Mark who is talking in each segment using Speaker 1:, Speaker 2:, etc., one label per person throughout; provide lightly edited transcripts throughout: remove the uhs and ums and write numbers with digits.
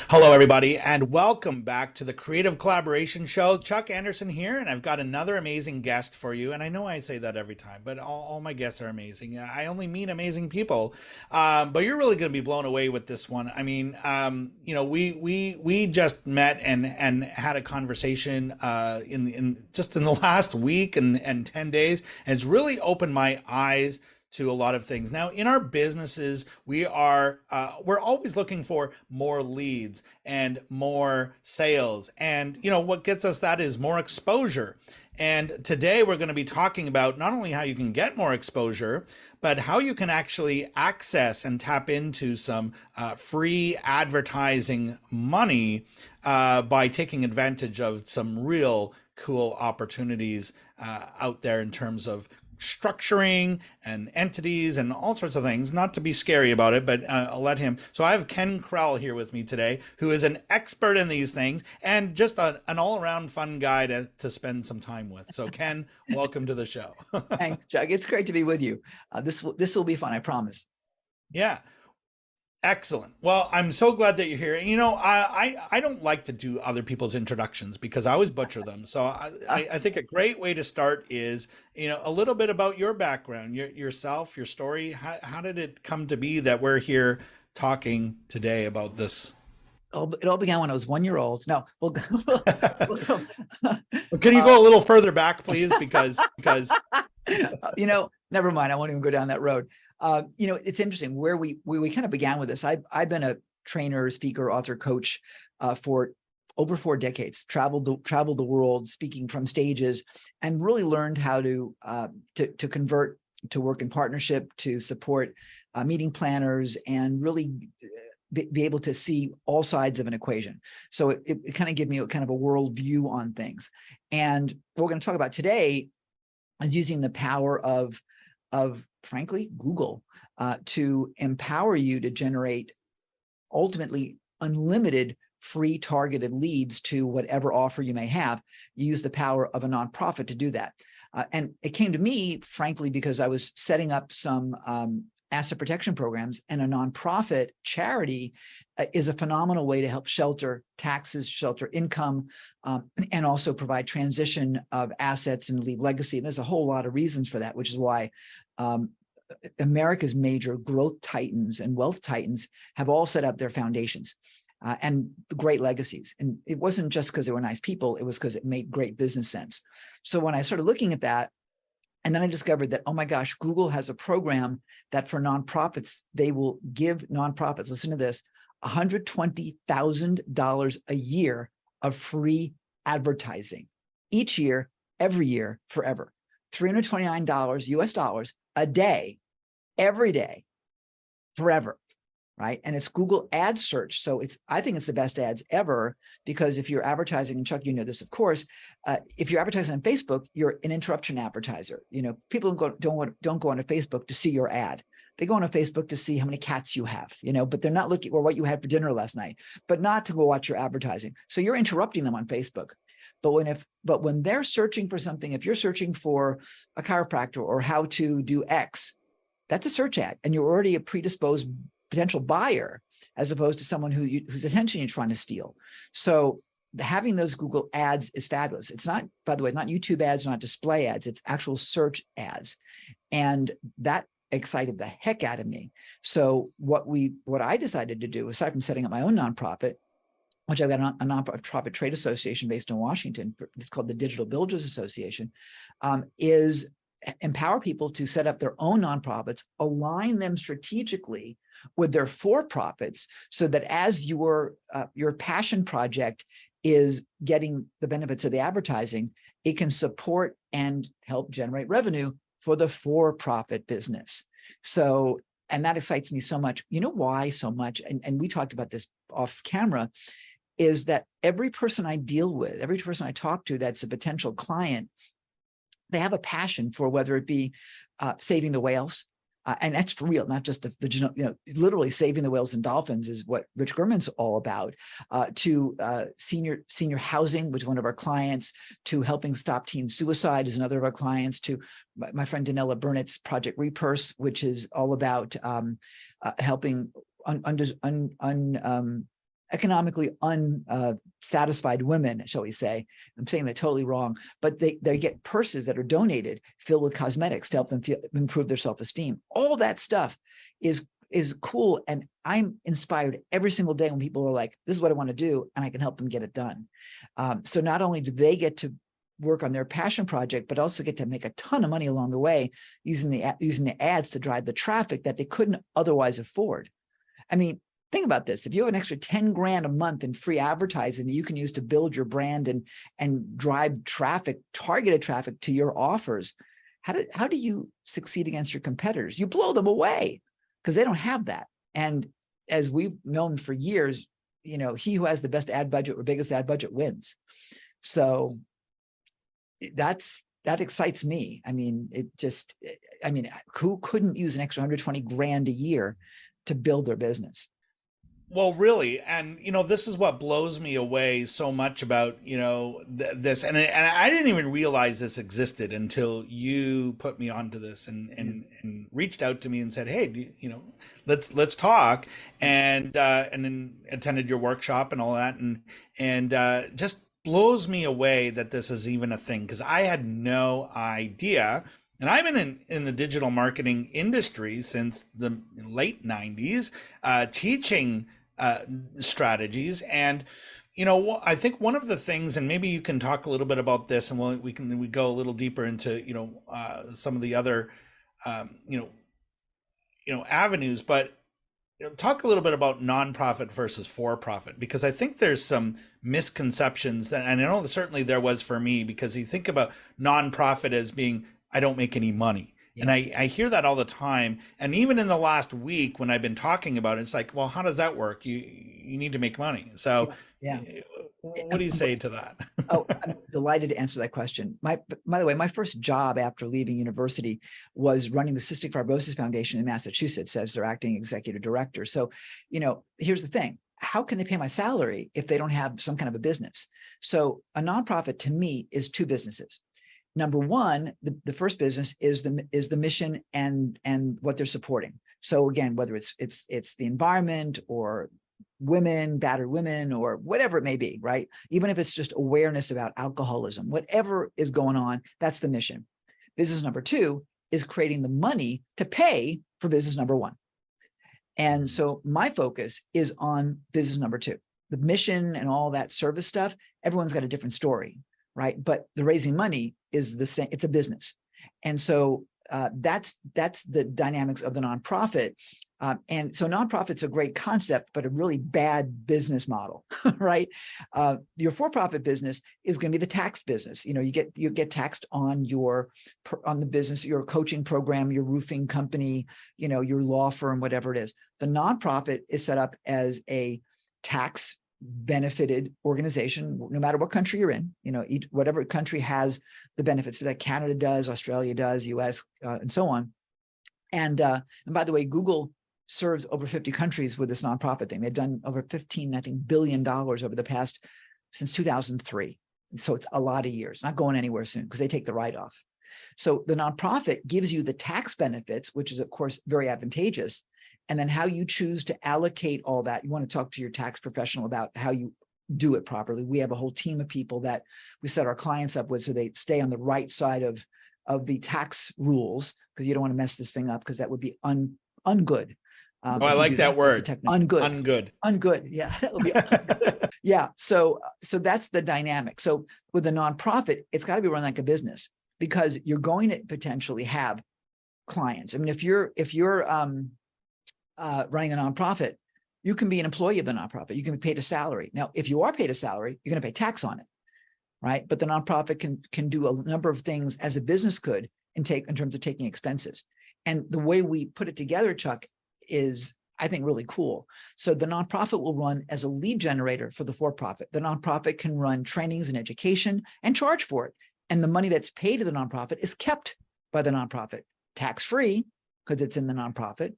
Speaker 1: Hello, everybody, and welcome back to the Creative Collaboration Show. Chuck Anderson here, and I've got another amazing guest for you. And I know I say that every time, but all my guests are amazing. I only meet amazing people, but you're really going to be blown away with this one. I mean, we just met and had a conversation in just in the last week and 10 days, and it's really opened my eyes to a lot of things. Now, in our businesses, we're always looking for more leads and more sales, and what gets us that is more exposure. And today we're going to be talking about not only how you can get more exposure, but how you can actually access and tap into some free advertising money by taking advantage of some real cool opportunities out there in terms of structuring and entities and all sorts of things. Not to be scary about it, but I'll let him. So I have Ken Krell here with me today, who is an expert in these things and just an all-around fun guy to spend some time with. So Ken, welcome to the show.
Speaker 2: Thanks, Chuck. It's great to be with you. This will be fun, I promise.
Speaker 1: Yeah. Excellent. Well, I'm so glad that you're here. And, I don't like to do other people's introductions because I always butcher them. So I think a great way to start is, a little bit about your background, yourself, your story. How did it come to be that we're here talking today about this?
Speaker 2: It all began when I was 1 year old. No, we'll go.
Speaker 1: Can you go a little further back, please? Because
Speaker 2: never mind. I won't even go down that road. It's interesting where we kind of began with this. I've been a trainer, speaker, author, coach for over 4 decades. Traveled the world, speaking from stages, and really learned how to convert, to work in partnership, to support meeting planners, and really be able to see all sides of an equation. So it kind of gave me a kind of a world view on things. And what we're going to talk about today is using the power of frankly, Google, to empower you to generate ultimately unlimited free targeted leads to whatever offer you may have. You use the power of a nonprofit to do that. And it came to me, frankly, because I was setting up some asset protection programs, and a nonprofit charity is a phenomenal way to help shelter taxes, shelter income, and also provide transition of assets and leave legacy. And there's a whole lot of reasons for that, which is why America's major growth titans and wealth titans have all set up their foundations and great legacies. And it wasn't just because they were nice people, it was because it made great business sense. So when I started looking at that, and then I discovered that, oh my gosh, Google has a program that for nonprofits, they will give nonprofits, listen to this, $120,000 a year of free advertising each year, every year, forever. $329 US dollars a day, every day, forever, right? And it's Google ad search. So I think it's the best ads ever, because if you're advertising, and Chuck, you know this, of course, if you're advertising on Facebook, you're an interruption advertiser. People don't go onto Facebook to see your ad. They go onto Facebook to see how many cats you have, but they're not looking, or what you had for dinner last night, but not to go watch your advertising. So you're interrupting them on Facebook. But when they're searching for something, if you're searching for a chiropractor or how to do X, that's a search ad, and you're already a predisposed potential buyer, as opposed to someone whose attention you're trying to steal. So having those Google ads is fabulous. It's not, by the way, not YouTube ads, not display ads, it's actual search ads. And that excited the heck out of me. So what I decided to do, aside from setting up my own nonprofit, which I've got a nonprofit trade association based in Washington, it's called the Digital Builders Association, is empower people to set up their own nonprofits, align them strategically with their for-profits, so that as your passion project is getting the benefits of the advertising, it can support and help generate revenue for the for-profit business. So, and that excites me so much. You know why so much? And we talked about this off camera, is that every person I deal with, every person I talk to that's a potential client, they have a passion for, whether it be saving the whales, and that's for real, not just the literally saving the whales and dolphins is what Rich Gurman's all about, to senior housing, which is one of our clients, to helping stop teen suicide is another of our clients, to my friend Danella Burnett's Project Repurse, which is all about helping economically unsatisfied women, shall we say. I'm saying that totally wrong, but they get purses that are donated filled with cosmetics to help them improve their self-esteem. All that stuff is cool. And I'm inspired every single day when people are like, this is what I want to do, and I can help them get it done. So not only do they get to work on their passion project, but also get to make a ton of money along the way using the ads to drive the traffic that they couldn't otherwise afford. I mean, think about this. If you have an extra 10 grand a month in free advertising that you can use to build your brand and drive traffic, targeted traffic to your offers, how do you succeed against your competitors? You blow them away because they don't have that. And as we've known for years, he who has the best ad budget or biggest ad budget wins. So that excites me. I mean, who couldn't use an extra 120 grand a year to build their business?
Speaker 1: Well, really, and this is what blows me away so much about this, and I didn't even realize this existed until you put me onto this and reached out to me and said, hey, let's talk, and then attended your workshop and all that, and just blows me away that this is even a thing, because I had no idea. And I've been in the digital marketing industry since the late 90s, teaching strategies. And, I think one of the things, and maybe you can talk a little bit about this, and we go a little deeper into, some of the other, avenues, but talk a little bit about nonprofit versus for-profit, because I think there's some misconceptions that, and I know certainly there was for me, because you think about nonprofit as being, I don't make any money. Yeah. And I hear that all the time. And even in the last week when I've been talking about it, it's like, well, how does that work? You need to make money. So yeah. What do you say to that?
Speaker 2: Oh, I'm delighted to answer that question. By the way, my first job after leaving university was running the Cystic Fibrosis Foundation in Massachusetts as their acting executive director. So, here's the thing. How can they pay my salary if they don't have some kind of a business? So a nonprofit to me is two businesses. Number one, the first business is the mission and what they're supporting. So again, whether it's the environment or women, battered women, or whatever it may be, right? Even if it's just awareness about alcoholism, whatever is going on, that's the mission. Business number two is creating the money to pay for business number one. And so my focus is on business number two. The mission and all that service stuff, everyone's got a different story, right? But the raising money is the same. It's a business. And so that's the dynamics of the nonprofit. And so nonprofit's a great concept, but a really bad business model, right? Your for-profit business is going to be the tax business. You get taxed on the business, your coaching program, your roofing company, your law firm, whatever it is. The nonprofit is set up as a tax benefited organization, no matter what country you're in. Whatever country has the benefits for that. Canada does, Australia does, US, and so on. And by the way, Google serves over 50 countries with this nonprofit thing. They've done over $15 billion over the past, since 2003. So it's a lot of years, not going anywhere soon because they take the write-off. So the nonprofit gives you the tax benefits, which is of course very advantageous. And then how you choose to allocate all that. You want to talk to your tax professional about how you do it properly. We have a whole team of people that we set our clients up with so they stay on the right side of the tax rules, because you don't want to mess this thing up, because that would be ungood.
Speaker 1: I like that word.
Speaker 2: Ungood. Ungood. Yeah, that would be ungood. Yeah. So that's the dynamic. So with a nonprofit, it's got to be run like a business, because you're going to potentially have clients. I mean, if you're running a nonprofit, you can be an employee of the nonprofit. You can be paid a salary. Now, if you are paid a salary, you're going to pay tax on it, right? But the nonprofit can do a number of things as a business could in terms of taking expenses. And the way we put it together, Chuck, is, I think, really cool. So the nonprofit will run as a lead generator for the for-profit. The nonprofit can run trainings and education and charge for it. And the money that's paid to the nonprofit is kept by the nonprofit, tax-free, because it's in the nonprofit.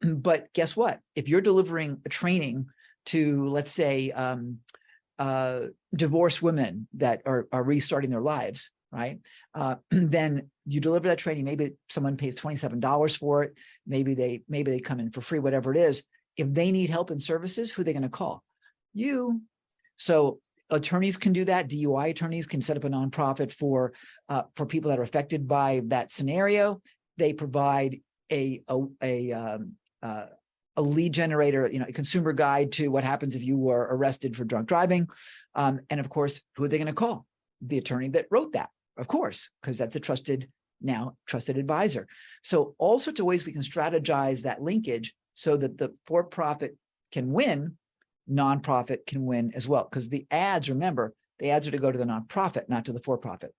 Speaker 2: But guess what? If you're delivering a training to, let's say, divorced women that are restarting their lives, right? Then you deliver that training. Maybe someone pays $27 for it. Maybe they come in for free, whatever it is. If they need help and services, who are they going to call? You. So attorneys can do that. DUI attorneys can set up a nonprofit for people that are affected by that scenario. They provide a lead generator, a consumer guide to what happens if you were arrested for drunk driving. And of course, who are they going to call? The attorney that wrote that, of course, because that's a trusted advisor. So all sorts of ways we can strategize that linkage so that the for-profit can win, nonprofit can win as well. Because the ads, remember, the ads are to go to the nonprofit, not to the for-profit.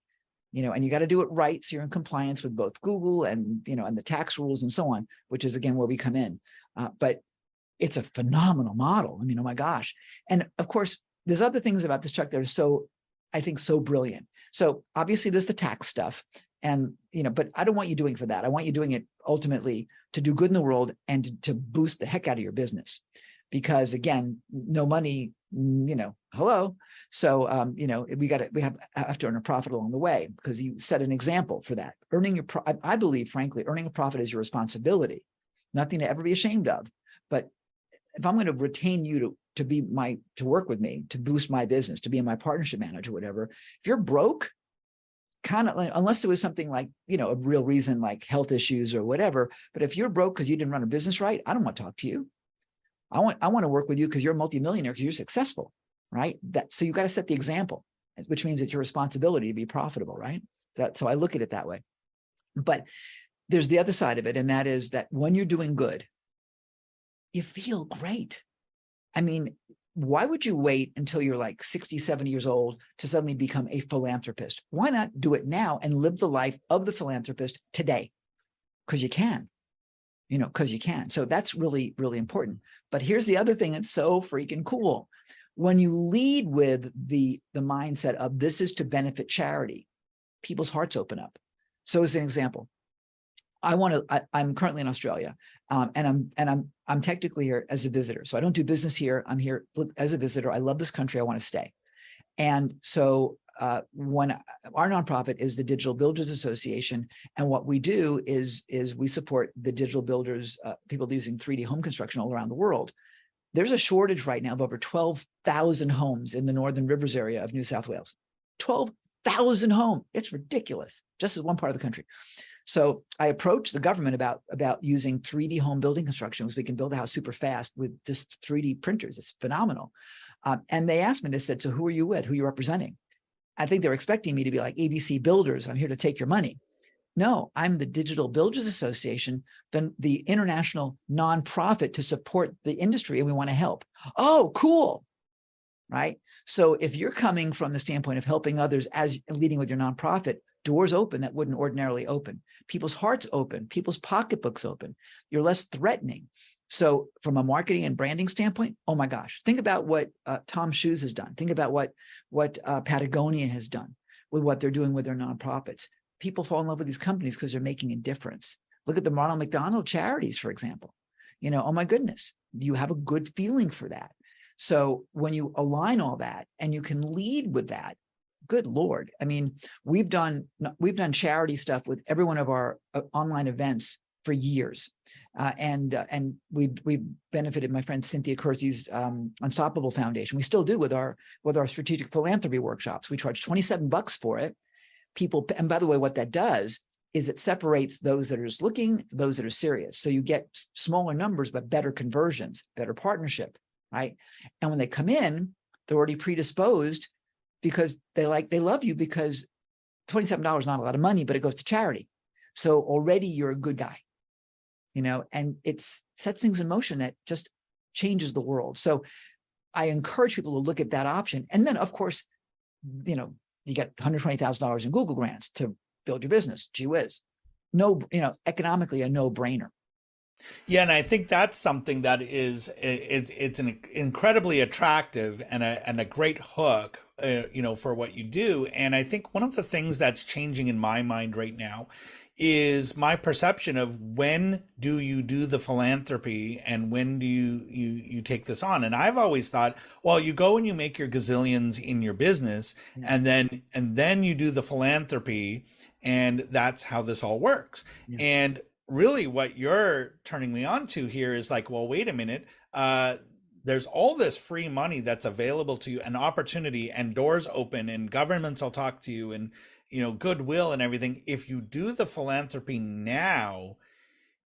Speaker 2: And you got to do it right, so you're in compliance with both Google and and the tax rules and so on, which is again where we come in. But it's a phenomenal model. I mean, oh my gosh! And of course, there's other things about this, Chuck, that are I think so brilliant. So obviously, there's the tax stuff, and but I don't want you doing for that. I want you doing it ultimately to do good in the world and to boost the heck out of your business, because again, no money. Hello. So, we have to earn a profit along the way, because you set an example for that. I believe, frankly, earning a profit is your responsibility, nothing to ever be ashamed of. But if I'm going to retain you to work with me, to boost my business, to be my partnership manager, whatever, if you're broke, kind of like, unless there was something like, a real reason like health issues or whatever, but if you're broke because you didn't run a business right, I don't want to talk to you. I want to work with you because you're a multimillionaire, because you're successful, right? So you got to set the example, which means it's your responsibility to be profitable, right? So I look at it that way. But there's the other side of it, and that is that when you're doing good, you feel great. I mean, why would you wait until you're like 60, 70 years old to suddenly become a philanthropist? Why not do it now and live the life of the philanthropist today? Because you can. Because you can. So that's really, really important. But here's the other thing that's so freaking cool. When you lead with the mindset of this is to benefit charity, people's hearts open up. So as an example, I'm currently in Australia, and I'm technically here as a visitor. So I don't do business here. I'm here as a visitor. I love this country. I want to stay. And so when our nonprofit is the Digital Builders Association, and what we do is we support the digital builders, people using 3D home construction all around the world. There's a shortage right now of over 12,000 homes in the Northern Rivers area of New South Wales. 12,000 homes. It's ridiculous, just as one part of the country. So I approached the government about using 3D home building construction, because we can build a house super fast with just 3D printers. It's phenomenal. And they asked me, they said, so who are you with? Who are you representing? I think they're expecting me to be like ABC Builders. I'm here to take your money. No, I'm the Digital Builders Association, the international nonprofit to support the industry, and we want to help. Oh, cool. Right? So if you're coming from the standpoint of helping others as leading with your nonprofit, doors open that wouldn't ordinarily open. People's hearts open. People's pocketbooks open. You're less threatening. So from a marketing and branding standpoint, oh my gosh, think about what Tom Shoes has done. Think about what Patagonia has done with what they're doing with their nonprofits. People fall in love with these companies because they're making a difference. Look at the Ronald McDonald charities, for example. Oh my goodness, you have a good feeling for that. So when you align all that and you can lead with that, good Lord. I mean, we've done charity stuff with every one of our online events for years. And we benefited my friend Cynthia Kersey's Unstoppable Foundation. We still do with our strategic philanthropy workshops. We charge $27 for it. People, and by the way, what that does is it separates those that are just looking, those that are serious. So you get smaller numbers, but better conversions, better partnership, right? And when they come in, they're already predisposed because they love you, because $27 is not a lot of money, but it goes to charity. So already you're a good guy, and it sets things in motion that just changes the world. So I encourage people to look at that option. And then of course, you get $120,000 in Google grants to build your business. Gee whiz. No, economically a no-brainer.
Speaker 1: Yeah, and I think that's something that it's an incredibly attractive and a great hook, for what you do. And I think one of the things that's changing in my mind right now is my perception of when do you do the philanthropy and when do you take this on. And I've always thought, well, you go and you make your gazillions in your business,
Speaker 2: Yeah.
Speaker 1: and then you do the philanthropy, and that's how this all works.
Speaker 2: Yeah.
Speaker 1: And really what you're turning me on to here is like, well, wait a minute, there's all this free money that's available to you, and opportunity, and doors open, and governments will talk to you, and goodwill and everything. If you do the philanthropy now,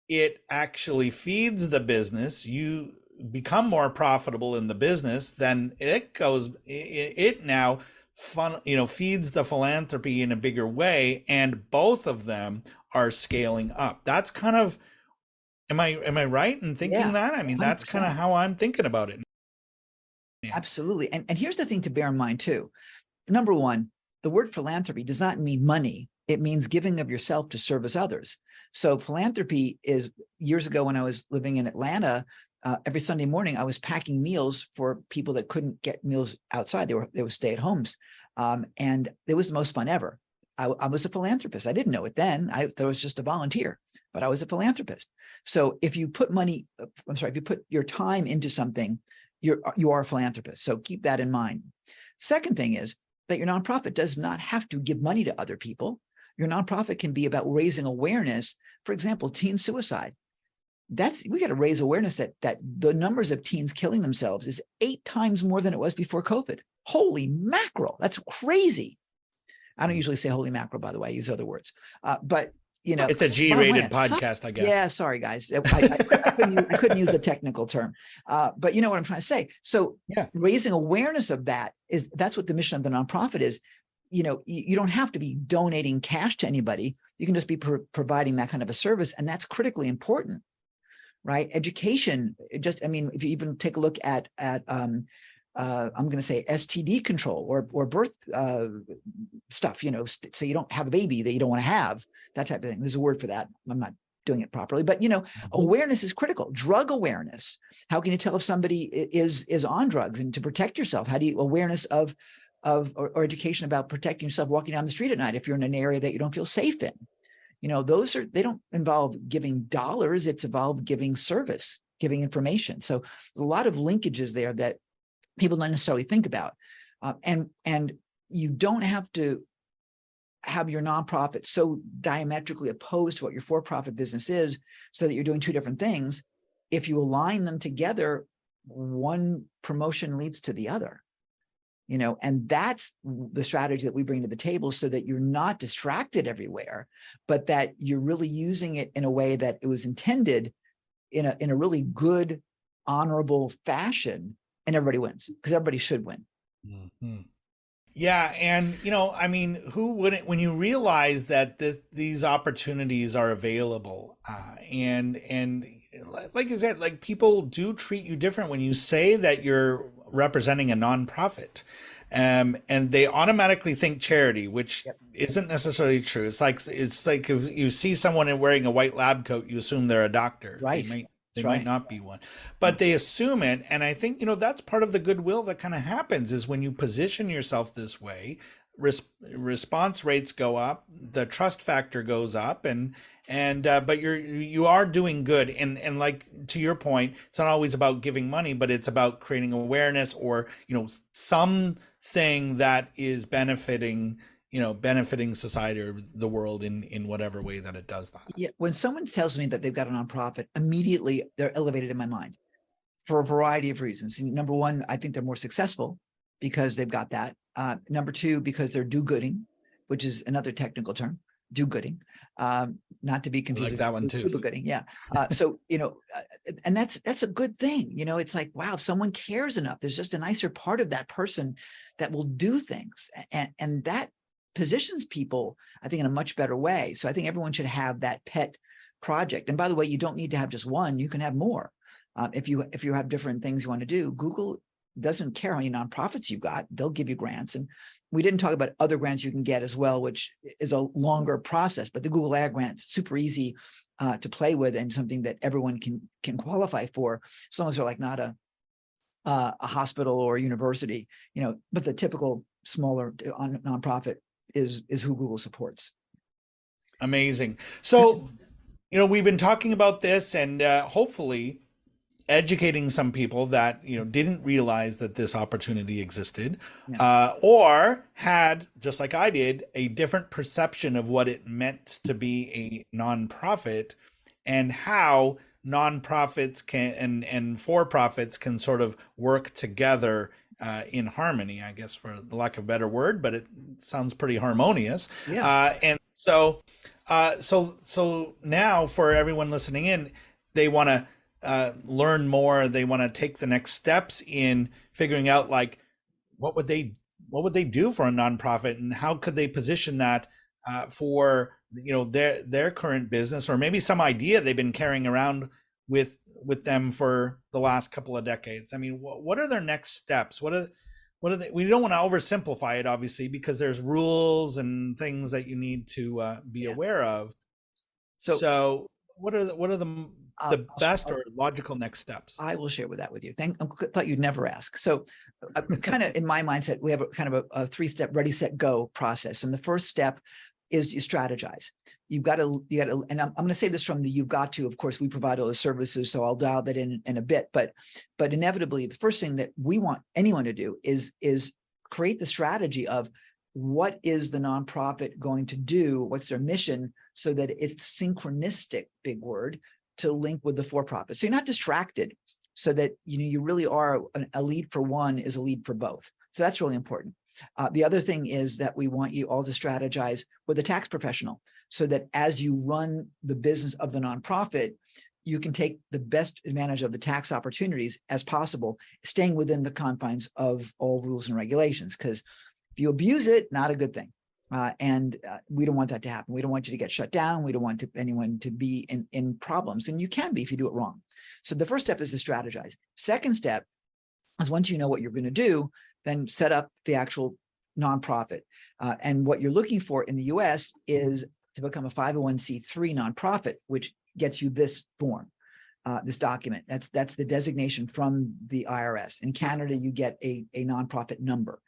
Speaker 1: it actually feeds the business. You become more profitable in the business. Then it now feeds the philanthropy in a bigger way, and both of them are scaling up. That's kind of, am I right in thinking
Speaker 2: Yeah,
Speaker 1: that? I mean, that's kind of
Speaker 2: 100%.
Speaker 1: how I'm thinking about it. Yeah.
Speaker 2: Absolutely. And here's the thing to bear in mind too. Number one, the word philanthropy does not mean money. It means giving of yourself to service others. So philanthropy is, years ago when I was living in Atlanta, every Sunday morning I was packing meals for people that couldn't get meals outside. They were stay-at-homes, and it was the most fun ever. I was a philanthropist. I didn't know it then. I thought I was just a volunteer, but I was a philanthropist. So if you put if you put your time into something, you are a philanthropist. So keep that in mind. Second thing is that your nonprofit does not have to give money to other people. Your nonprofit can be about raising awareness. For example, teen suicide. We got to raise awareness that the numbers of teens killing themselves is 8 times more than it was before COVID. Holy mackerel. That's crazy. I don't usually say holy mackerel, by the way. I use other words. But
Speaker 1: It's a G-rated podcast, I guess.
Speaker 2: Yeah, sorry guys. I couldn't use the technical term. But you know what I'm trying to say. So
Speaker 1: Yeah.
Speaker 2: raising awareness of that's what the mission of the nonprofit is. You don't have to be donating cash to anybody. You can just be providing that kind of a service. And that's critically important, right? Education, if you even take a look at I'm going to say STD control or birth stuff, so you don't have a baby that you don't want to have, that type of thing. There's a word for that. I'm not doing it properly, but awareness is critical. Drug awareness. How can you tell if somebody is on drugs, and to protect yourself? How do you awareness or education about protecting yourself walking down the street at night if you're in an area that you don't feel safe in? They don't involve giving dollars. It's involved giving service, giving information. So a lot of linkages there that people don't necessarily think about. And you don't have to have your nonprofit so diametrically opposed to what your for-profit business is so that you're doing two different things. If you align them together, one promotion leads to the other, and that's the strategy that we bring to the table, so that you're not distracted everywhere, but that you're really using it in a way that it was intended in a really good, honorable fashion, and everybody wins, because everybody should win.
Speaker 1: Mm-hmm. Yeah, and who wouldn't, when you realize that these opportunities are available, and like you said, like, people do treat you different when you say that you're representing a nonprofit, and they automatically think charity, which isn't necessarily true. It's like if you see someone wearing a white lab coat, you assume they're a doctor.
Speaker 2: Right.
Speaker 1: They might not be one, but they assume it. And I think, that's part of the goodwill that kind of happens, is when you position yourself this way, response rates go up, the trust factor goes up, but you are doing good. And like, to your point, it's not always about giving money, but it's about creating awareness, or, something that is benefiting society or the world in whatever way that it does that.
Speaker 2: Yeah. When someone tells me that they've got a nonprofit, immediately they're elevated in my mind for a variety of reasons. Number one, I think they're more successful because they've got that. Number two, because they're do-gooding, which is another technical term, do-gooding, not to be confused.
Speaker 1: I like that one too.
Speaker 2: Do-gooding, yeah. So, and that's a good thing. It's like, wow, if someone cares enough, there's just a nicer part of that person that will do things. And that positions people, I think, in a much better way. So I think everyone should have that pet project. And by the way, you don't need to have just one, you can have more. If you have different things you want to do. Google doesn't care how many nonprofits you've got, they'll give you grants. And we didn't talk about other grants you can get as well, which is a longer process, but the Google Ad grant, super easy to play with, and something that everyone can qualify for, as long as they're like not a hospital or a university, but the typical smaller nonprofit is who Google supports.
Speaker 1: Amazing. So, we've been talking about this and hopefully educating some people that didn't realize that this opportunity existed,
Speaker 2: Yeah.
Speaker 1: or had, just like I did, a different perception of what it meant to be a nonprofit, and how nonprofits can and for profits can sort of work together in harmony, I guess, for the lack of a better word, but it sounds pretty harmonious.
Speaker 2: Yeah.
Speaker 1: And so now for everyone listening in, they want to learn more. They want to take the next steps in figuring out, like, what would they do for a nonprofit, and how could they position that for their current business, or maybe some idea they've been carrying around with them for the last couple of decades. I mean, what are their next steps? What are they? We don't want to oversimplify it, obviously, because there's rules and things that you need to be
Speaker 2: Yeah.
Speaker 1: aware of.
Speaker 2: So
Speaker 1: So what are the
Speaker 2: I'll,
Speaker 1: the best or logical next steps?
Speaker 2: I will share with that with you. I thought you'd never ask. So, kind of in my mindset, we have a kind of a three-step ready, set, go process. And the first step is you strategize. You got to, and I'm going to say this from the you've got to. Of course, we provide all the services, so I'll dial that in a bit. But inevitably, the first thing that we want anyone to do is create the strategy of what is the nonprofit going to do, what's their mission, so that it's synchronistic, big word, to link with the for-profit. So you're not distracted, so that you really are a lead for one is a lead for both. So that's really important. The other thing is that we want you all to strategize with a tax professional, so that as you run the business of the nonprofit, you can take the best advantage of the tax opportunities as possible, staying within the confines of all rules and regulations. Because if you abuse it, not a good thing. And we don't want that to happen. We don't want you to get shut down. We don't want anyone to be in problems. And you can be if you do it wrong. So the first step is to strategize. Second step is, once you know what you're going to do, then set up the actual nonprofit. And what you're looking for in the US is to become a 501c3 nonprofit, which gets you this form. This document. That's the designation from the IRS. In Canada, you get a nonprofit number.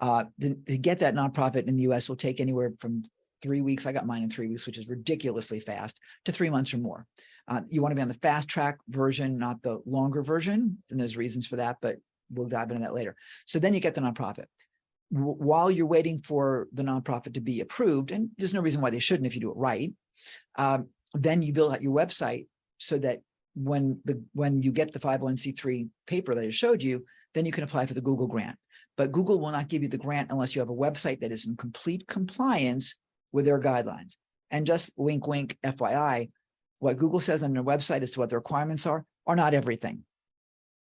Speaker 2: To get that nonprofit in the US will take anywhere from 3 weeks. I got mine in 3 weeks, which is ridiculously fast, to 3 months or more. You want to be on the fast track version, not the longer version. And there's reasons for that, but we'll dive into that later. So then you get the nonprofit. While you're waiting for the nonprofit to be approved, and there's no reason why they shouldn't if you do it right, then you build out your website so that when you get the 501c3 paper that I showed you, then you can apply for the Google grant. But Google will not give you the grant unless you have a website that is in complete compliance with their guidelines. And just wink, wink, FYI, what Google says on their website as to what the requirements are not everything.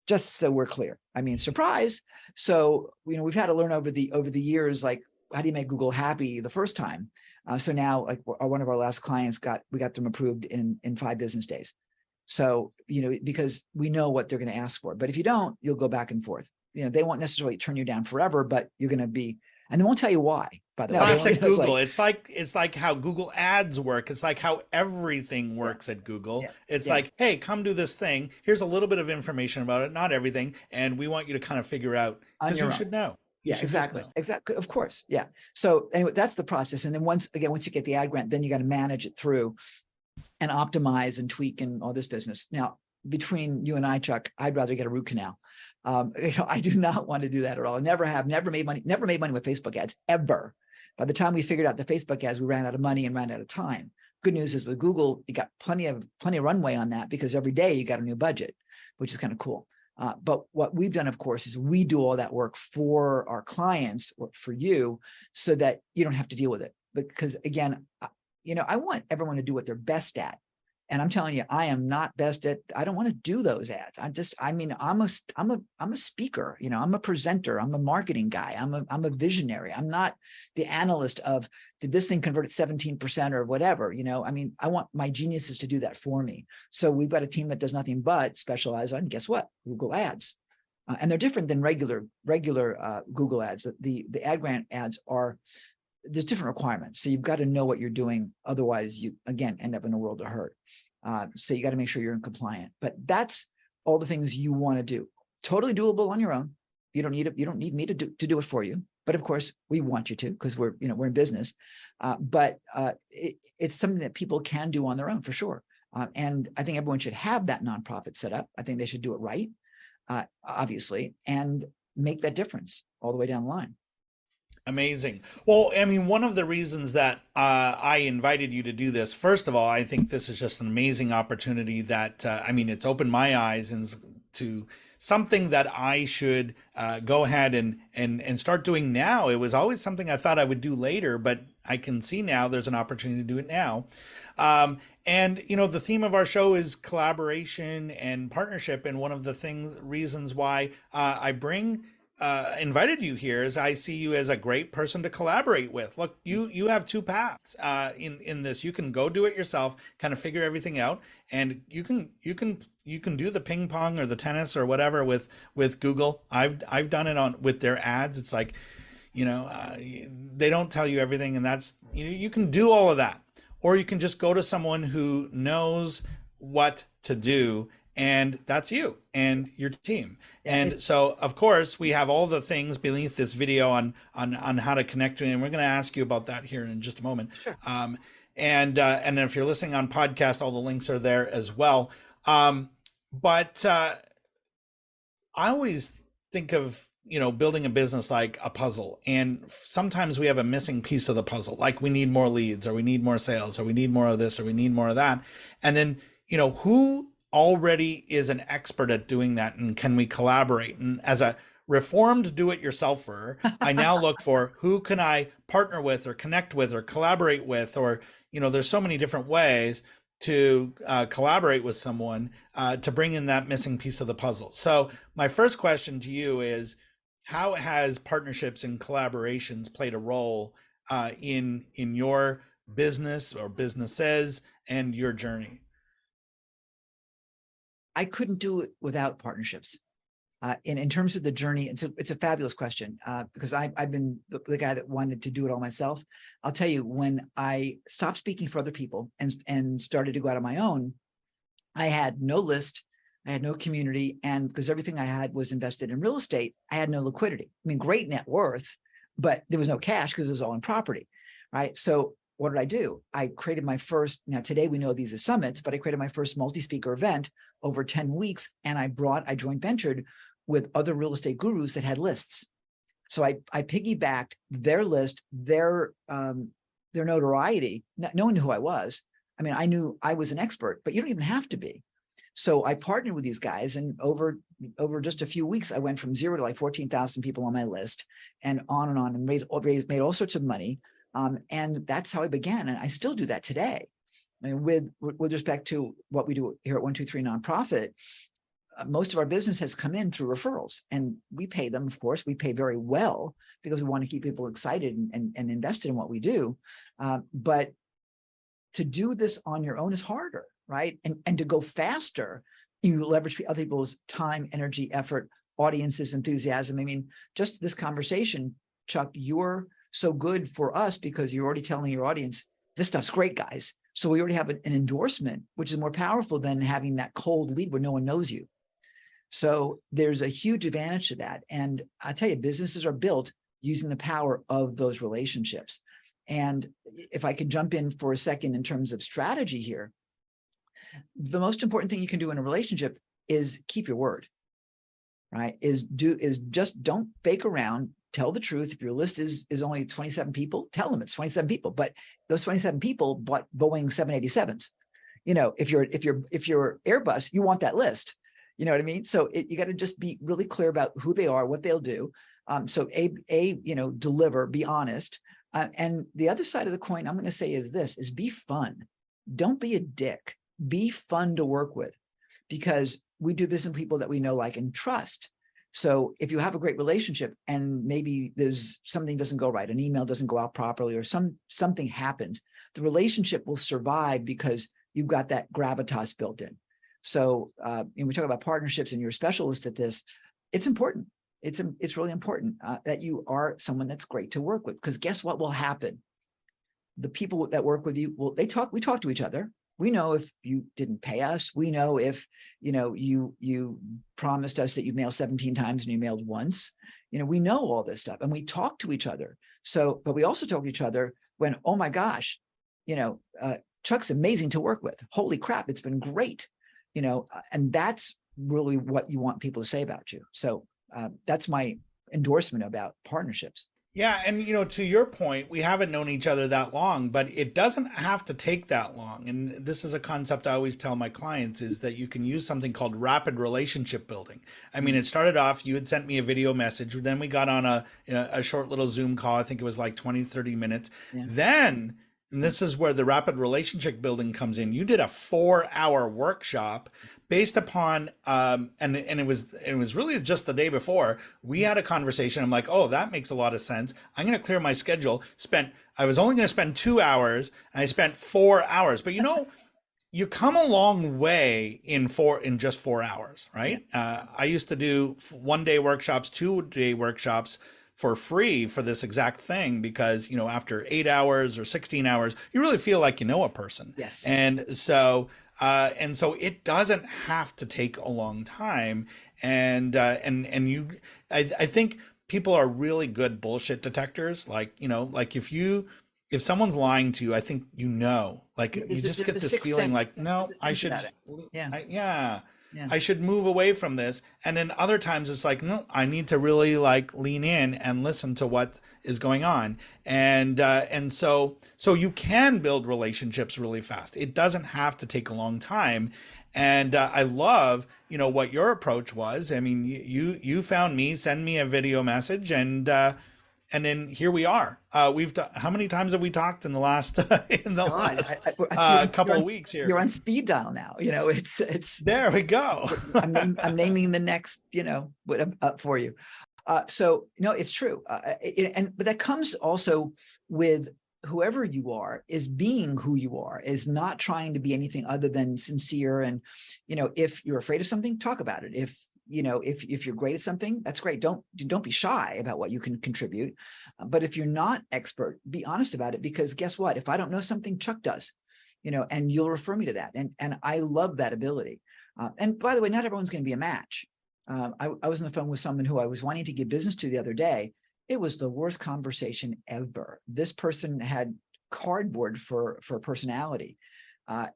Speaker 2: Just so we're clear. I mean, surprise. So, we've had to learn over the years, like, how do you make Google happy the first time? So now, like, one of our last clients we got them approved in 5 business days. So, because we know what they're going to ask for. But if you don't, you'll go back and forth. They won't necessarily turn you down forever, but you're going to be, and they won't tell you why, by the way.
Speaker 1: Classic Google. It's like how Google ads work. It's like how everything works at Google.
Speaker 2: Yeah.
Speaker 1: It's like, hey, come do this thing. Here's a little bit of information about it, not everything. And we want you to kind of figure out, because you should know.
Speaker 2: Yeah, exactly. Exactly. Of course. Yeah. So anyway, that's the process. And then once you get the ad grant, then you got to manage it through and optimize and tweak and all this business. Now, between you and I, Chuck, I'd rather get a root canal. I do not want to do that at all. I never made money with Facebook ads ever. By the time we figured out the Facebook ads, we ran out of money and ran out of time. Good news is with Google, you got plenty of runway on that, because every day you got a new budget, which is kind of cool. But what we've done, of course, is we do all that work for our clients or for you, so that you don't have to deal with it. Because again, I want everyone to do what they're best at. And I'm telling you, I am not best at, I don't want to do those ads. I'm a speaker, I'm a presenter, I'm a marketing guy, I'm a visionary. I'm not the analyst of, did this thing convert at 17% or whatever, I want my geniuses to do that for me. So we've got a team that does nothing but specialize on, guess what? Google ads. And they're different than regular Google ads. The ad grant ads there's different requirements. So you've got to know what you're doing. Otherwise, you, again, end up in a world of hurt. So you got to make sure you're in compliant. But that's all the things you want to do. Totally doable on your own. You don't need me to do it for you. but of course we want you to, because we're in business. It's something that people can do on their own for sure. And I think everyone should have that nonprofit set up. I think they should do it right, obviously, and make that difference all the way down the line.
Speaker 1: Amazing. Well, I mean, one of the reasons that I invited you to do this, first of all, I think this is just an amazing opportunity that, I mean, it's opened my eyes to something that I should go ahead and start doing now. It was always something I thought I would do later, but I can see now there's an opportunity to do it now. And, you know, the theme of our show is collaboration and partnership. And one of the reasons why I invited you here is I see you as a great person to collaborate with. Look, you have two paths in this. You can go do it yourself, kind of figure everything out, and you can do the ping pong or the tennis or whatever with Google. I've done it with their ads. It's like, you know, they don't tell you everything, and that's, you can do all of that, or you can just go to someone who knows what to do. And that's you and your team. And so, of course, we have all the things beneath this video on how to connect to it. And we're going to ask you about that here in just a moment.
Speaker 2: Sure.
Speaker 1: And if you're listening on podcast, all the links are there as well. But I always think of, building a business like a puzzle. And sometimes we have a missing piece of the puzzle, like we need more leads, or we need more sales, or we need more of this, or we need more of that. And then, who already is an expert at doing that, and can we collaborate? And as a reformed do-it-yourselfer, I now look for who can I partner with or connect with or collaborate with, or there's so many different ways to collaborate with someone to bring in that missing piece of the puzzle. So my first question to you is, how has partnerships and collaborations played a role in your business or businesses and your journey?
Speaker 2: I couldn't do it without partnerships. In terms of the journey, it's a fabulous question because I've been the guy that wanted to do it all myself. I'll tell you, when I stopped speaking for other people and started to go out on my own, I had no list, I had no community, and because everything I had was invested in real estate, I had no liquidity. I mean, great net worth, but there was no cash because it was all in property, right? So what did I do? I created my first, now today we know these are summits, but I created my first multi-speaker event over 10 weeks. And I joint ventured with other real estate gurus that had lists. So I piggybacked their list, their notoriety, knowing who I was. I mean, I knew I was an expert, but you don't even have to be. So I partnered with these guys, and over just a few weeks, I went from 0 to like 14,000 people on my list, and on, and made all sorts of money. And that's how I began. And I still do that today. And with respect to what we do here at 123 Nonprofit, most of our business has come in through referrals, and we pay them. Of course, we pay very well because we want to keep people excited and invested in what we do. But to do this on your own is harder, right? And to go faster, you leverage other people's time, energy, effort, audiences, enthusiasm. I mean, just this conversation, Chuck, you're so good for us because you're already telling your audience, this stuff's great, guys. So we already have an endorsement, which is more powerful than having that cold lead where no one knows you. So there's a huge advantage to that. And I tell you, businesses are built using the power of those relationships. And if I could jump in for a second in terms of strategy here, the most important thing you can do in a relationship is keep your word, right? Is just don't fake around. Tell the truth. If your list is only 27 people, tell them it's 27 people. But those 27 people bought Boeing 787s. If you're Airbus, you want that list. You know what I mean? So you got to just be really clear about who they are, what they'll do. So deliver, be honest. And the other side of the coin I'm going to say is be fun. Don't be a dick. Be fun to work with, because we do business with people that we know, like, and trust. So if you have a great relationship and maybe there's something doesn't go right, an email doesn't go out properly, or something happens, the relationship will survive because you've got that gravitas built in. So when we talk about partnerships and you're a specialist at this, it's important. It's really important that you are someone that's great to work with, because guess what will happen? The people that work with you, we talk to each other, We know if you didn't pay us. We know if, you promised us that you'd mail 17 times and you mailed once. We know all this stuff, and we talk to each other. So, but we also talk to each other when, oh my gosh, Chuck's amazing to work with. Holy crap, it's been great. And that's really what you want people to say about you. So that's my endorsement about partnerships.
Speaker 1: Yeah, and to your point, we haven't known each other that long, but it doesn't have to take that long. And this is a concept I always tell my clients, is that you can use something called rapid relationship building. I mean, it started off, you had sent me a video message, then we got on a short little Zoom call. I think it was like 20, 30 minutes. Yeah. Then, and this is where the rapid relationship building comes in. You did a 4-hour workshop based upon, and it was really just the day before we had a conversation. I'm like, oh, that makes a lot of sense. I'm going to clear my schedule. I was only going to spend 2 hours, and I spent 4 hours. But you come a long way in just 4 hours, right? I used to do 1-day workshops, 2-day workshops for free for this exact thing, because after 8 hours or 16 hours, you really feel like you know a person.
Speaker 2: Yes.
Speaker 1: And so it doesn't have to take a long time. And I think people are really good bullshit detectors. Like if someone's lying to you, I think like you just get this feeling like, no, I should, I should move away from this. And then other times it's like, no, I need to really like lean in and listen to what is going on. And so you can build relationships really fast. It doesn't have to take a long time. And I love, what your approach was. I mean, you found me, send me a video message, and then here we are. How many times have we talked in the last couple of weeks here?
Speaker 2: You're on speed dial now. It's
Speaker 1: there we go.
Speaker 2: I'm naming the next, up for you. So it's true. But that comes also with whoever you are, is being who you are, is not trying to be anything other than sincere. And, if you're afraid of something, talk about it. If you're great at something, that's great. Don't be shy about what you can contribute. But if you're not expert, be honest about it, because guess what? If I don't know something, Chuck does, and you'll refer me to that. And I love that ability. And by the way, not everyone's going to be a match. I was on the phone with someone who I was wanting to give business to the other day. It was the worst conversation ever. This person had cardboard for personality,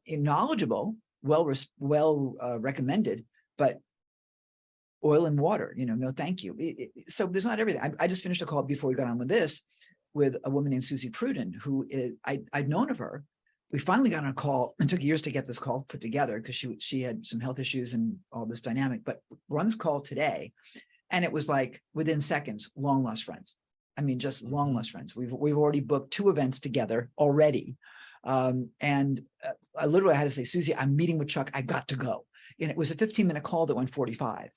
Speaker 2: knowledgeable, well recommended, but oil and water, no, thank you. So there's not everything. I just finished a call before we got on with this with a woman named Susie Pruden, who is, I'd known of her. We finally got on a call, and took years to get this call put together because she had some health issues and all this dynamic, but we're on this call today. And it was like within seconds, long lost friends. I mean, just long lost friends. We've already booked 2 events together already. And I literally had to say, Susie, I'm meeting with Chuck. I got to go. And it was a 15-minute call that went 45.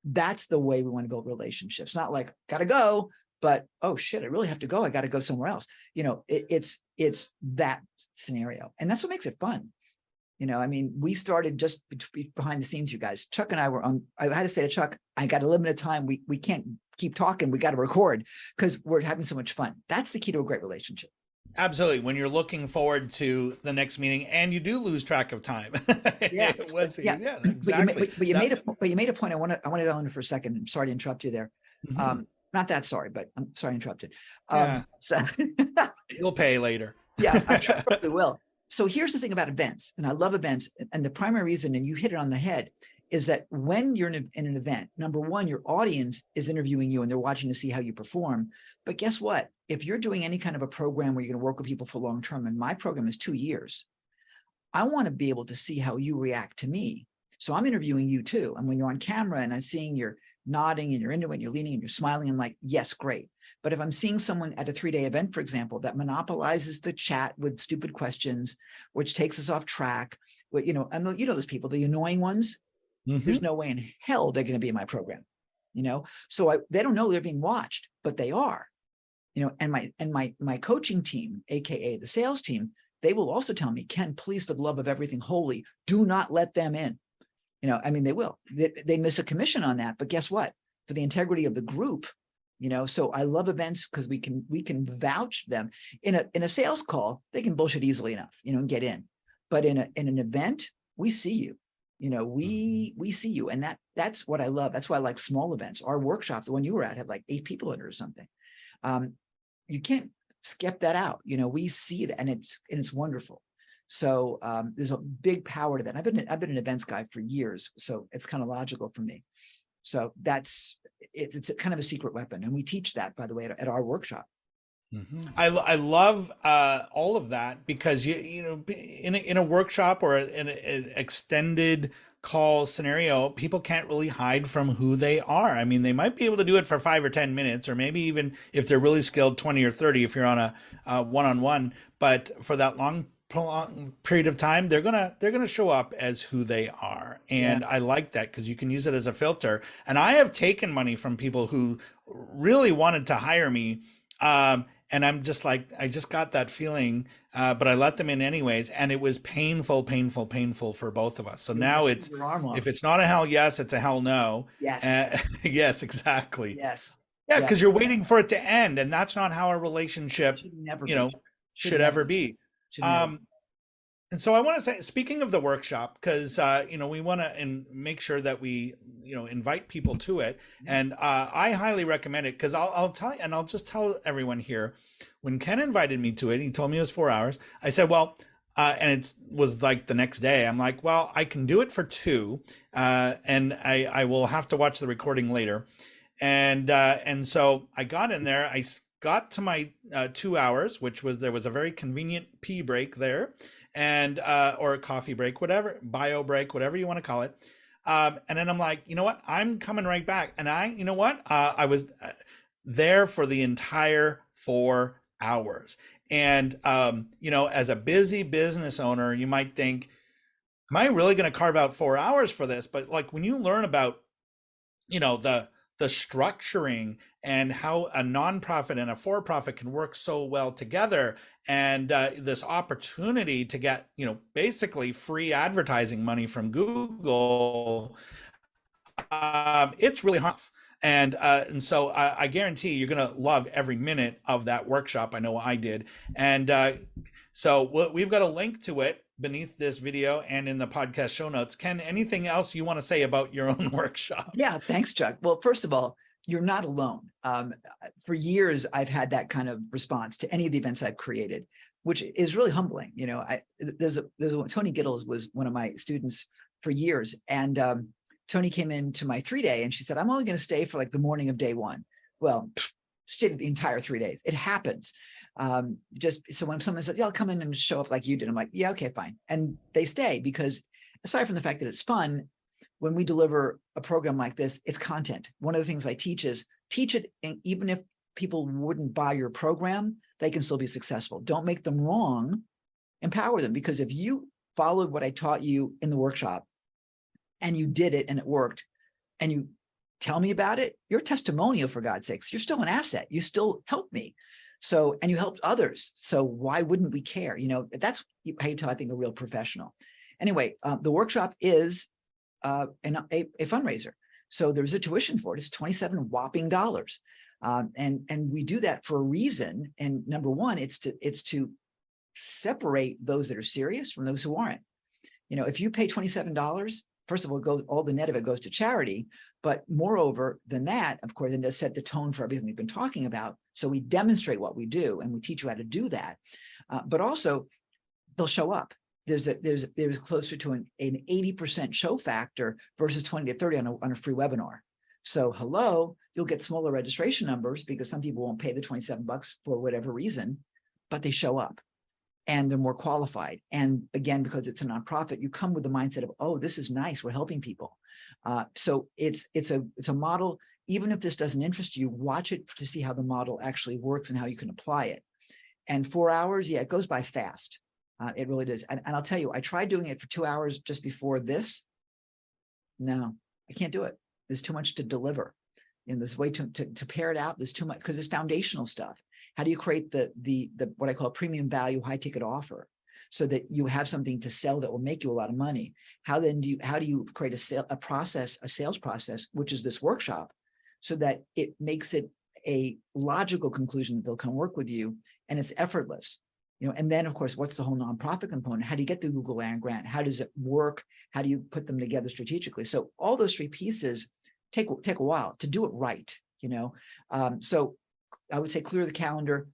Speaker 2: That's the way we want to build relationships. Not like, gotta go, but, oh shit, I really have to go. I got to go somewhere else. It's that scenario. And that's what makes it fun. I mean, we started just behind the scenes, you guys. Chuck and I were I had to say to Chuck, I got a limited time. We can't keep talking. We got to record because we're having so much fun. That's the key to a great relationship.
Speaker 1: Absolutely. When you're looking forward to the next meeting and you do lose track of time.
Speaker 2: Yeah.
Speaker 1: Exactly.
Speaker 2: But you made a point. I want to go on for a second. I'm sorry to interrupt you there. Mm-hmm. Not that sorry, but I'm sorry I interrupted. So
Speaker 1: you'll pay later.
Speaker 2: Yeah, I probably will. So here's the thing about events, and I love events. And the primary reason, and you hit it on the head, is that when you're in an event, number one, your audience is interviewing you and they're watching to see how you perform. But guess what? If you're doing any kind of a program where you're going to work with people for long term, and my program is 2 years, I want to be able to see how you react to me. So I'm interviewing you too. And when you're on camera and I'm seeing you're nodding and you're into it and you're leaning and you're smiling, I'm like, yes, great. But if I'm seeing someone at a 3-day event, for example, that monopolizes the chat with stupid questions, which takes us off track, and those people, the annoying ones, there's no way in hell they're going to be in my program, So they don't know they're being watched, but they are, and my coaching team, AKA the sales team, they will also tell me, Ken, please, for the love of everything holy, do not let them in. They will. They miss a commission on that, but guess what? For the integrity of the group, so I love events because we can vouch them. In a sales call, they can bullshit easily enough, and get in. But in an event, we see you. We see you, and that's what I love. That's why I like small events. Our workshops, the one you were at, had like 8 people in it or something. You can't skip that out. We see that, and it's wonderful. So there's a big power to that. I've been an events guy for years, so it's kind of logical for me. So it's a kind of a secret weapon, and we teach that, by the way, at our workshop.
Speaker 1: I love all of that, because in a workshop or in an extended call scenario, people can't really hide from who they are. I mean, they might be able to do it for 5 or 10 minutes, or maybe even if they're really skilled, 20 or 30 if you're on a one-on-one. But for that long prolonged period of time, they're gonna show up as who they are. And
Speaker 2: Yeah.
Speaker 1: I like that, because you can use it as a filter. And I have taken money from people who really wanted to hire me. And I'm just like, I just got that feeling, but I let them in anyways. And it was painful for both of us. So now it's,
Speaker 2: Your arm off.
Speaker 1: if it's not a hell yes, it's a hell no.
Speaker 2: Yes.
Speaker 1: Yes, exactly.
Speaker 2: Yes.
Speaker 1: Yeah,
Speaker 2: Yeah.
Speaker 1: because you're waiting for it to end. And that's not how a relationship,
Speaker 2: Should never
Speaker 1: you know,
Speaker 2: be.
Speaker 1: should ever be.
Speaker 2: Should never be.
Speaker 1: And so I want to say, speaking of the workshop, because we want to make sure that we invite people to it, and I highly recommend it, because I'll tell you, and I'll just tell everyone here, when Ken invited me to it, he told me it was 4 hours. I said, well, and it was like the next day. I'm like, well, I can do it for 2, and I will have to watch the recording later, and so I got in there. I got to my 2 hours, there was a very convenient pee break there, and or a coffee break, whatever, bio break, whatever you want to call it. And then I'm like, you know what? I'm coming right back. And I was there for the entire 4 hours. And as a busy business owner, you might think, am I really going to carve out 4 hours for this? But like, when you learn about, the structuring and how a nonprofit and a for-profit can work so well together, and this opportunity to get basically free advertising money from Google, it's really hard. And so I guarantee you're going to love every minute of that workshop. I know I did. And so we've got a link to it beneath this video and in the podcast show notes. Ken, anything else you want to say about your own workshop?
Speaker 2: Yeah, thanks, Chuck. Well, first of all, you're not alone. For years, I've had that kind of response to any of the events I've created, which is really humbling. There's Tony Gittles was one of my students for years, and Tony came into my 3-day, and she said, I'm only going to stay for like the morning of day 1. Well, stayed the entire 3 days. It happens. Just so when someone says, yeah, I'll come in and show up like you did, I'm like, yeah, okay, fine. And they stay, because aside from the fact that it's fun, when we deliver a program like this, it's content. One of the things I teach is teach it, and even if people wouldn't buy your program, they can still be successful. Don't make them wrong, empower them. Because if you followed what I taught you in the workshop and you did it and it worked, and you tell me about it, you're a testimonial, for God's sakes. You're still an asset. You still help me. So, and you helped others. So why wouldn't we care? That's how you tell, I think, a real professional. Anyway, the workshop is a fundraiser. So there's a tuition for it. It's $27 whopping dollars. And we do that for a reason. And number one, it's to separate those that are serious from those who aren't. If you pay $27, first of all, all the net of it goes to charity. But moreover than that, of course, it does set the tone for everything we've been talking about. So we demonstrate what we do, and we teach you how to do that. But also, they'll show up. There's closer to an 80% show factor versus 20 to 30 on a free webinar. So you'll get smaller registration numbers because some people won't pay the $27 for whatever reason, but they show up and they're more qualified. And again, because it's a nonprofit, you come with the mindset of, oh, this is nice, we're helping people. So it's a model. Even if this doesn't interest you, watch it to see how the model actually works and how you can apply it. And 4 hours, yeah, it goes by fast. It really does. And I'll tell you, I tried doing it for 2 hours just before this. No, I can't do it. There's too much to deliver. And there's way to pare it out. There's too much, because it's foundational stuff. How do you create the what I call premium value, high ticket offer, so that you have something to sell that will make you a lot of money? How do you create a sales process, which is this workshop, so that it makes it a logical conclusion that they'll come work with you, and it's effortless. and then of course, what's the whole nonprofit component? How do you get the Google Land Grant? How does it work? How do you put them together strategically? So all those three pieces take a while to do it right, So I would say clear the calendar,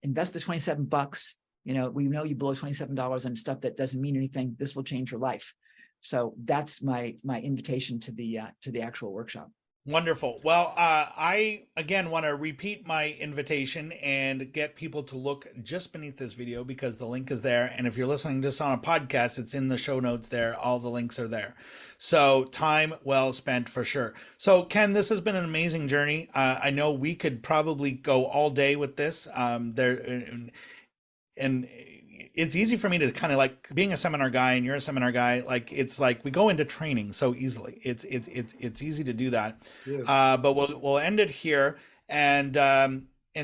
Speaker 2: invest the $27. We know you blow $27 on stuff that doesn't mean anything. This will change your life. So that's my invitation to the actual workshop.
Speaker 1: Wonderful. Well, I again want to repeat my invitation and get people to look just beneath this video because the link is there. And if you're listening to this on a podcast, it's in the show notes there. All the links are there. So time well spent for sure. So Ken, this has been an amazing journey. I know we could probably go all day with this. And it's easy for me to kind of like being a seminar guy and you're a seminar guy. Like it's like we go into training so easily. It's easy to do that. But we'll end it here. And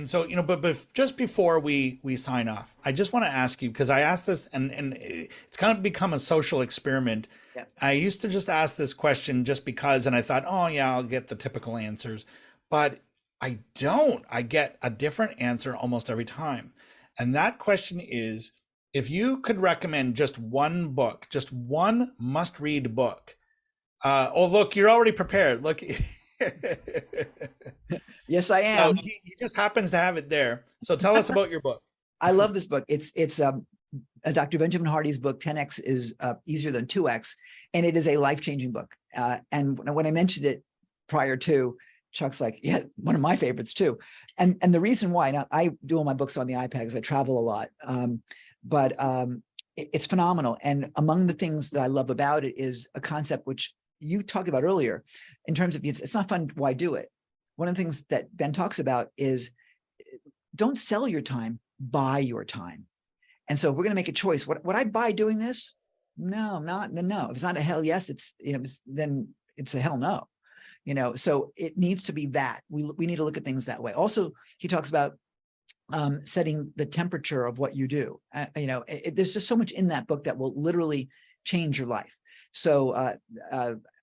Speaker 1: so but just before we sign off, I just want to ask you, because I asked this and it's kind of become a social experiment.
Speaker 2: Yeah.
Speaker 1: I used to just ask this question just because, and I thought, oh yeah, I'll get the typical answers, but I don't. I get a different answer almost every time. And that question is, if you could recommend just one book, just one must-read book. Oh, look, you're already prepared. Look.
Speaker 2: Yes, I am.
Speaker 1: So he just happens to have it there. So tell us about your book.
Speaker 2: I love this book. It's Dr. Benjamin Hardy's book, 10X is easier than 2X. And it is a life-changing book. And when I mentioned it prior to, Chuck's like, yeah, one of my favorites too. And the reason why, now I do all my books on the iPad because I travel a lot. But it's phenomenal. And among the things that I love about it is a concept which you talked about earlier in terms of it's not fun, why do it? One of the things that Ben talks about is don't sell your time, buy your time. And so if we're going to make a choice, would I buy doing this? No, no. If it's not a hell yes, then it's a hell no. So it needs to be that we need to look at things that way. Also, he talks about setting the temperature of what you do. There's just so much in that book that will literally change your life. So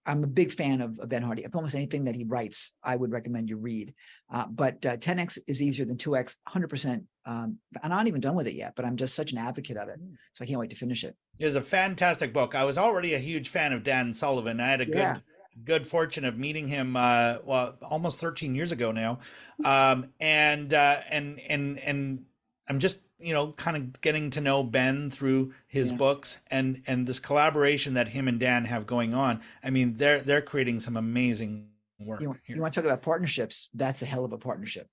Speaker 2: I'm a big fan of Ben Hardy. Almost anything that he writes, I would recommend you read. But 10X is easier than 2X, 100%. I'm not even done with it yet, but I'm just such an advocate of it. So I can't wait to finish it.
Speaker 1: It is a fantastic book. I was already a huge fan of Dan Sullivan. I had a good fortune of meeting him almost 13 years ago now. And I'm just kind of getting to know Ben through his books and this collaboration that him and Dan have going on. I mean, they're creating some amazing work.
Speaker 2: You want to talk about partnerships? That's a hell of a partnership.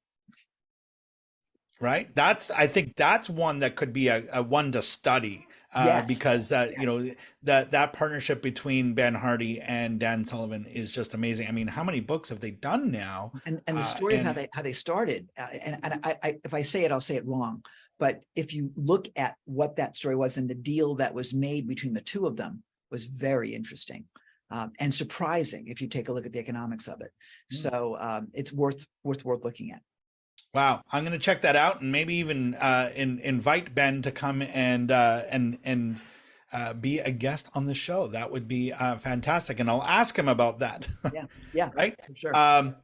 Speaker 1: Right? I think that's one that could be a one to study. Because that partnership between Ben Hardy and Dan Sullivan is just amazing. I mean, how many books have they done now?
Speaker 2: And the story of how they started, and I if I say it, I'll say it wrong. But if you look at what that story was and the deal that was made between the two of them was very interesting and surprising if you take a look at the economics of it. So it's worth looking at.
Speaker 1: Wow, I'm going to check that out and maybe even invite Ben to come and be a guest on the show. That would be fantastic, and I'll ask him about that.
Speaker 2: Yeah,
Speaker 1: right.
Speaker 2: For sure.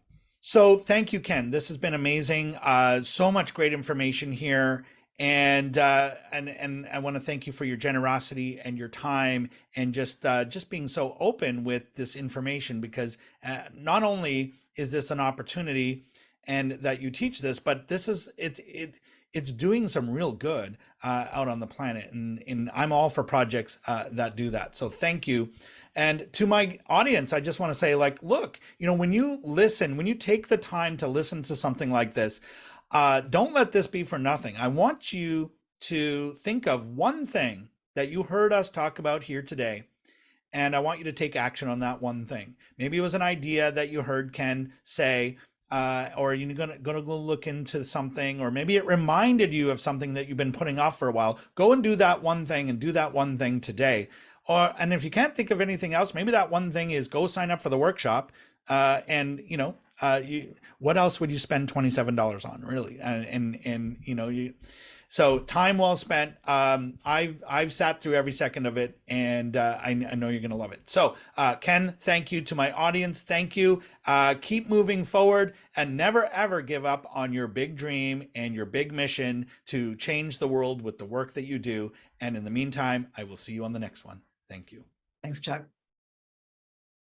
Speaker 1: So thank you, Ken. This has been amazing. So much great information here, and I want to thank you for your generosity and your time, and just being so open with this information, because not only is this an opportunity and that you teach this, but this is it's doing some real good out on the planet, and I'm all for projects that do that. So thank you. And to my audience, I just want to say, like, look, when you listen, when you take the time to listen to something like this, don't let this be for nothing. I want you to think of one thing that you heard us talk about here today, and I want you to take action on that one thing. Maybe it was an idea that you heard Ken say, or you're gonna go look into something, or maybe it reminded you of something that you've been putting off for a while. Go and do that one thing, and do that one thing today. And if you can't think of anything else, maybe that one thing is go sign up for the workshop. And what else would you spend $27 on, really? So time well spent. I've sat through every second of it, and I know you're going to love it. So Ken, thank you. To my audience, thank you. Keep moving forward and never ever give up on your big dream and your big mission to change the world with the work that you do. And in the meantime, I will see you on the next one. Thank you.
Speaker 2: Thanks, Chuck.